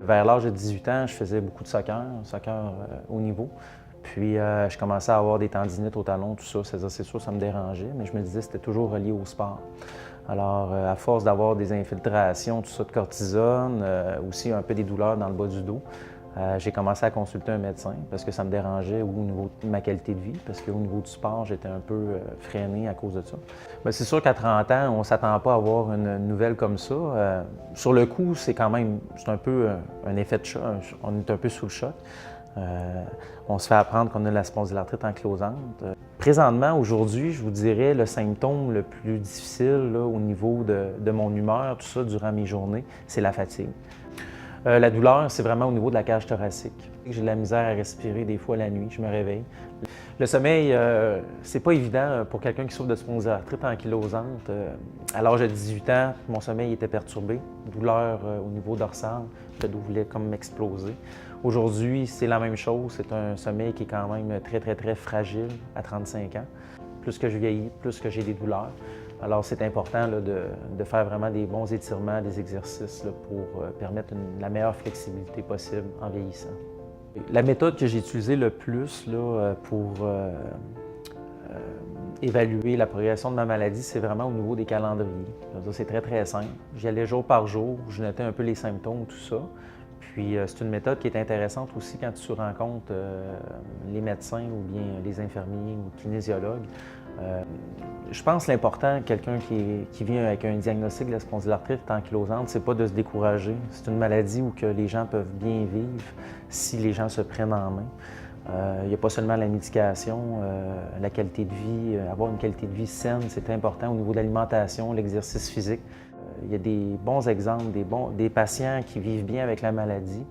Vers l'âge de 18 ans, je faisais beaucoup de soccer haut niveau. Puis, je commençais à avoir des tendinites au talon, tout ça. C'est sûr, ça me dérangeait, mais je me disais que c'était toujours relié au sport. Alors, à force d'avoir des infiltrations, tout ça de cortisone, aussi un peu des douleurs dans le bas du dos, j'ai commencé à consulter un médecin parce que ça me dérangeait au niveau de ma qualité de vie, parce qu'au niveau du sport, j'étais un peu freiné à cause de ça. Bien, c'est sûr qu'à 30 ans, on ne s'attend pas à avoir une nouvelle comme ça. Sur le coup, c'est quand même, c'est un peu un effet de choc, on est un peu sous le choc. On se fait apprendre qu'on a la spondylarthrite ankylosante. Présentement, aujourd'hui, je vous dirais, le symptôme le plus difficile là, au niveau de mon humeur, tout ça, durant mes journées, c'est la fatigue. La douleur, c'est vraiment au niveau de la cage thoracique. J'ai de la misère à respirer des fois la nuit, je me réveille. Le sommeil, c'est pas évident pour quelqu'un qui souffre de spondylarthrite ankylosante. À l'âge de 18 ans, mon sommeil était perturbé, douleur au niveau dorsal, le dos voulait comme m'exploser. Aujourd'hui, c'est la même chose, c'est un sommeil qui est quand même très fragile à 35 ans. Plus que je vieillis, plus que j'ai des douleurs. Alors, c'est important là, de faire vraiment des bons étirements, des exercices là, pour permettre la meilleure flexibilité possible en vieillissant. La méthode que j'ai utilisée le plus là, pour évaluer la progression de ma maladie, c'est vraiment au niveau des calendriers. C'est très simple. J'y allais jour par jour, je notais un peu les symptômes, tout ça. Puis c'est une méthode qui est intéressante aussi quand tu rencontres les médecins ou bien les infirmiers ou kinésiologues. Je pense que l'important, quelqu'un qui vient avec un diagnostic de la spondylarthrite ankylosante, c'est pas de se décourager. C'est une maladie où que les gens peuvent bien vivre si les gens se prennent en main. Il n'y a pas seulement la médication, la qualité de vie, avoir une qualité de vie saine, c'est important au niveau de l'alimentation, l'exercice physique. Il y a des bons exemples, des patients qui vivent bien avec la maladie.